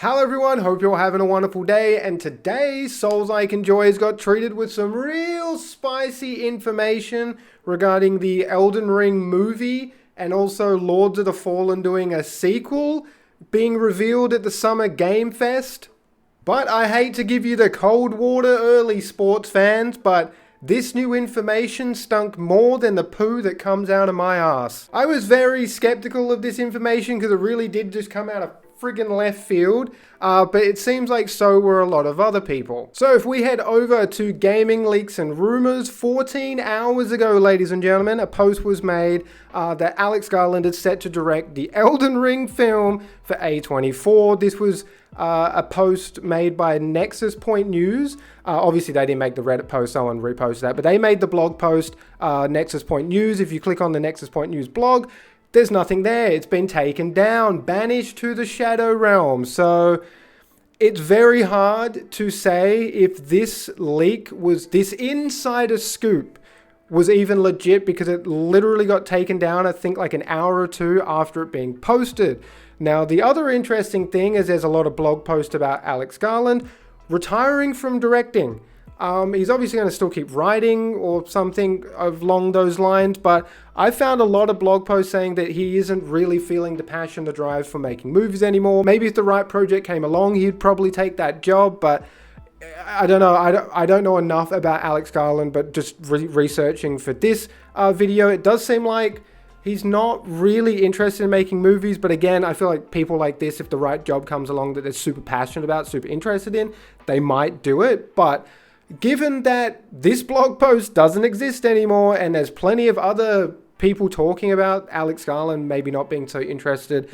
Hello everyone, hope you're having a wonderful day, and today Souls Like Enjoys got treated with some real spicy information regarding the Elden Ring movie and also Lords of the Fallen doing a sequel being revealed at the Summer Game Fest. But I hate to give you the cold water early, sports fans, but this new information stunk more than the poo that comes out of my ass. I was very skeptical of this information because it really did just come out of friggin' left field, but it seems like so were a lot of other people. So if we head over to Gaming Leaks and Rumors, 14 hours ago, ladies and gentlemen, a post was made that Alex Garland is set to direct the Elden Ring film for A24. This was a post made by Nexus Point News. Obviously, they didn't make the Reddit post, someone reposted that, but they made the blog post, Nexus Point News. If you click on the Nexus Point News blog, there's nothing there. It's been taken down, banished to the Shadow Realm. So it's very hard to say if this leak was, this insider scoop was even legit, because it literally got taken down, I think like an hour or two after it being posted. Now, the other interesting thing is there's a lot of blog posts about Alex Garland retiring from directing. He's obviously going to still keep writing or something along those lines, but I found a lot of blog posts saying that he isn't really feeling the passion, the drive for making movies anymore. Maybe if the right project came along, he'd probably take that job, but I don't know. I don't know enough about Alex Garland, but just researching for this video, it does seem like he's not really interested in making movies. But again, I feel like people like this, if the right job comes along that they're super passionate about, super interested in, they might do it. But given that this blog post doesn't exist anymore and there's plenty of other people talking about Alex Garland maybe not being so interested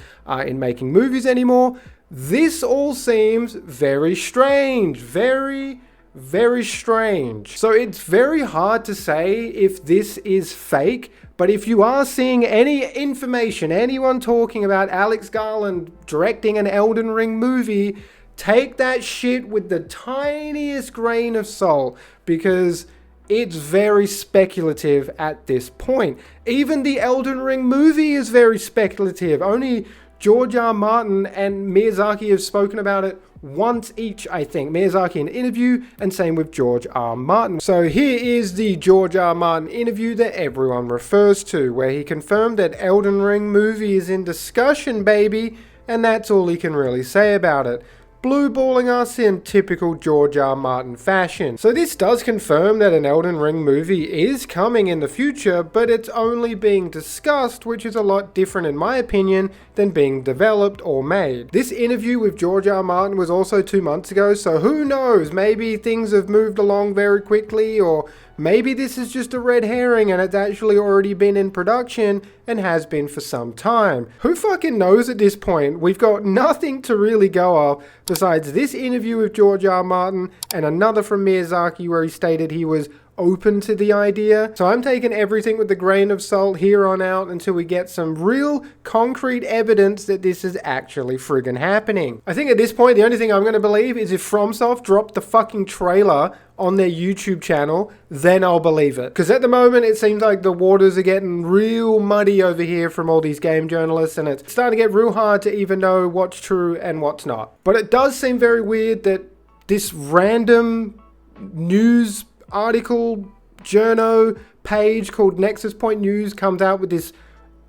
in making movies anymore, this all seems very strange. Very, very strange. So it's very hard to say if this is fake, but if you are seeing any information, anyone talking about Alex Garland directing an Elden Ring movie, take that shit with the tiniest grain of salt, because it's very speculative at this point. Even the Elden Ring movie is very speculative. Only George R. Martin and Miyazaki have spoken about it once each, I think. Miyazaki in an interview, and same with George R. Martin. So here is the George R. Martin interview that everyone refers to, where he confirmed that Elden Ring movie is in discussion, baby, and that's all he can really say about it. Blue balling us in typical George R. Martin fashion. So this does confirm that an Elden Ring movie is coming in the future, but it's only being discussed, which is a lot different in my opinion than being developed or made. This interview with George R. Martin was also 2 months ago, so who knows, maybe things have moved along very quickly, or maybe this is just a red herring and it's actually already been in production and has been for some time. Who fucking knows at this point? We've got nothing to really go off besides this interview with George R. Martin and another from Miyazaki where he stated he was open to the idea. So I'm taking everything with a grain of salt here on out until we get some real concrete evidence that this is actually friggin' happening. I think at this point the only thing I'm going to believe is if FromSoft dropped the fucking trailer on their YouTube channel, then I'll believe it. Because at the moment it seems like the waters are getting real muddy over here from all these game journalists, and it's starting to get real hard to even know what's true and what's not. But it does seem very weird that this random news article journo page called Nexus Point News comes out with this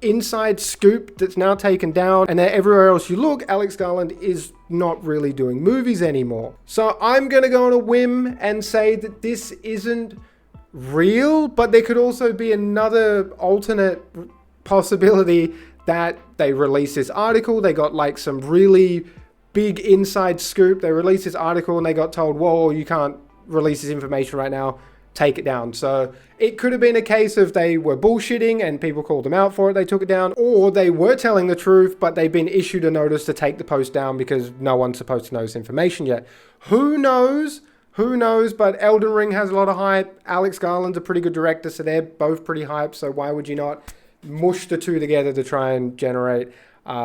inside scoop that's now taken down, and that everywhere else you look, Alex Garland is not really doing movies anymore. So I'm gonna go on a whim and say that this isn't real, but there could also be another alternate possibility that they release this article, they got like some really big inside scoop, they released this article and they got told, whoa, you can't release this information right now, take it down. So it could have been a case of they were bullshitting and people called them out for it, they took it down, or they were telling the truth but they've been issued a notice to take the post down because no one's supposed to know this information yet. Who knows? Who knows? But Elden Ring has a lot of hype. Alex Garland's a pretty good director, so they're both pretty hyped, so why would you not mush the two together to try and generate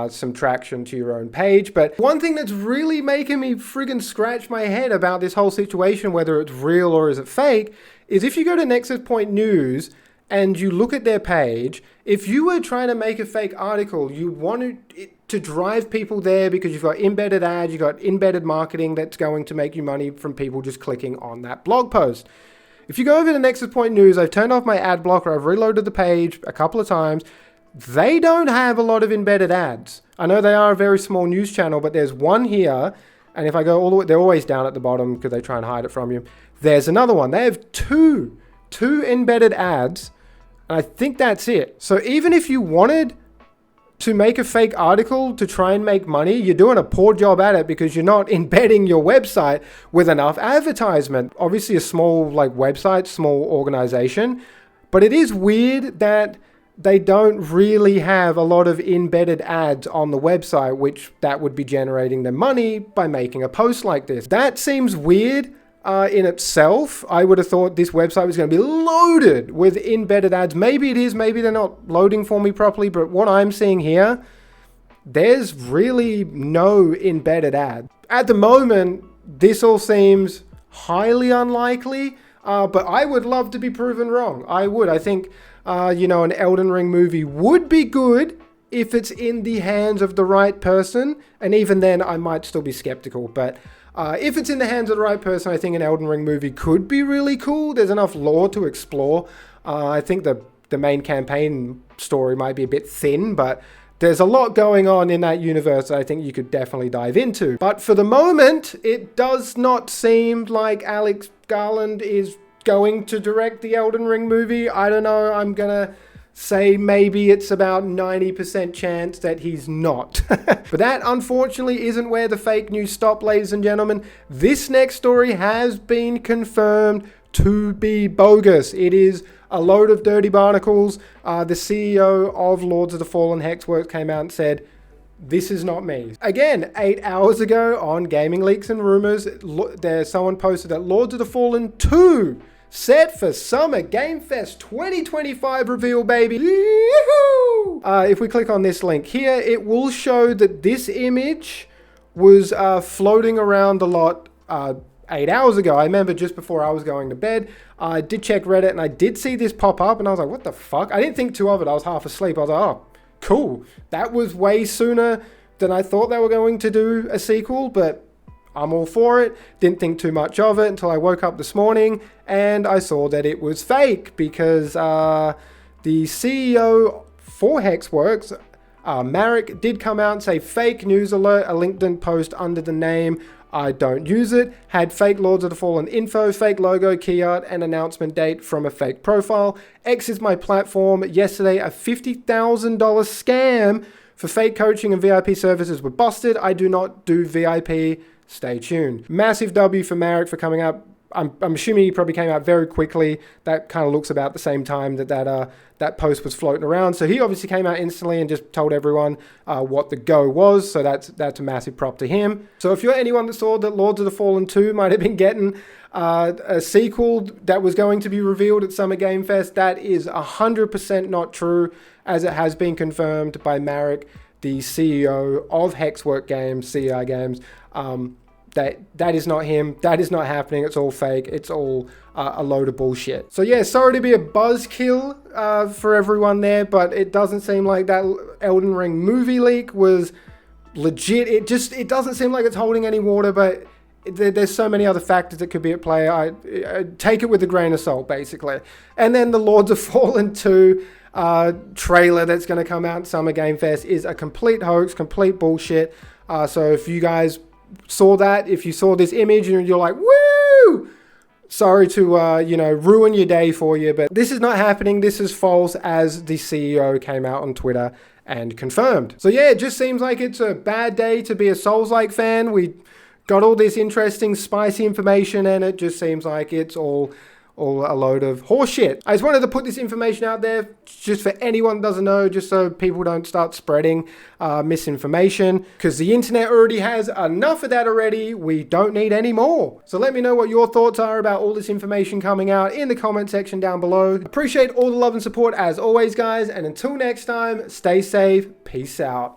some traction to your own page? But one thing that's really making me friggin' scratch my head about this whole situation, whether it's real or is it fake, is if you go to Nexus Point News and you look at their page, if you were trying to make a fake article, you wanted it to drive people there because you've got embedded ads, you've got embedded marketing that's going to make you money from people just clicking on that blog post. If you go over to Nexus Point News, I've turned off my ad blocker, I've reloaded the page a couple of times. They don't have a lot of embedded ads. I know they are a very small news channel, but there's one here, and if I go all the way, they're always down at the bottom because they try and hide it from you. There's another one. They have two embedded ads, and I think that's it. So even if you wanted to make a fake article to try and make money, you're doing a poor job at it because you're not embedding your website with enough advertisement. Obviously a small website, small organization, but it is weird that they don't really have a lot of embedded ads on the website, which that would be generating them money by making a post like this. That seems weird in itself. I would have thought this website was going to be loaded with embedded ads. Maybe it is, maybe they're not loading for me properly, but what I'm seeing here, there's really no embedded ad. At the moment, this all seems highly unlikely, but I would love to be proven wrong. I would. I think, an Elden Ring movie would be good if it's in the hands of the right person, and even then I might still be skeptical, but if it's in the hands of the right person, I think an Elden Ring movie could be really cool. There's enough lore to explore. I think the main campaign story might be a bit thin, but there's a lot going on in that universe that I think you could definitely dive into. But for the moment, it does not seem like Alex Garland is going to direct the Elden Ring movie. I don't know. I'm going to say maybe it's about 90% chance that he's not. But that unfortunately isn't where the fake news stop, ladies and gentlemen. This next story has been confirmed to be bogus. It is a load of dirty barnacles. The CEO of Lords of the Fallen Hexworks came out and said, this is not me. Again, 8 hours ago on Gaming Leaks and Rumors, someone posted that Lords of the Fallen 2 set for Summer Game Fest 2025 reveal, baby. If we click on this link here, it will show that this image was floating around a lot 8 hours ago. I remember just before I was going to bed, I did check Reddit and I did see this pop up and I was like, what the fuck? I didn't think too of it. I was half asleep. I was like, oh, cool. That was way sooner than I thought they were going to do a sequel, but I'm all for it. Didn't think too much of it until I woke up this morning and I saw that it was fake because the CEO for Hexworks, Marek, did come out and say fake news alert, a LinkedIn post under the name I don't use it, had fake Lords of the Fallen info, fake logo, key art, and announcement date from a fake profile. X is my platform. Yesterday, a $50,000 scam for fake coaching and VIP services were busted. I do not do VIP. Stay tuned. Massive W for Marek for coming up. I'm assuming he probably came out very quickly. That kind of looks about the same time that post was floating around. So he obviously came out instantly and just told everyone what the go was. So that's a massive prop to him. So if you're anyone that saw that Lords of the Fallen 2 might have been getting a sequel that was going to be revealed at Summer Game Fest, that is 100% not true, as it has been confirmed by Marek, the CEO of Hexwork Games, CEI Games. That is not him. That is not happening. It's all fake. It's all a load of bullshit. So yeah, sorry to be a buzzkill for everyone there, but it doesn't seem like that Elden Ring movie leak was legit. It doesn't seem like it's holding any water, but there's so many other factors that could be at play. I take it with a grain of salt, basically. And then the Lords of Fallen 2 trailer that's going to come out in Summer Game Fest is a complete hoax, complete bullshit. So if you guys saw that, if you saw this image and you're like, woo, sorry to ruin your day for you, but this is not happening. This is false, as the CEO came out on Twitter and confirmed. So yeah, it just seems like it's a bad day to be a Souls-like fan. We got all this interesting, spicy information, and it just seems like it's all a load of horseshit. I just wanted to put this information out there just for anyone that doesn't know, just so people don't start spreading misinformation, because the internet already has enough of that already. We don't need any more. So let me know what your thoughts are about all this information coming out in the comment section down below. Appreciate all the love and support as always, guys, and until next time, stay safe. Peace out.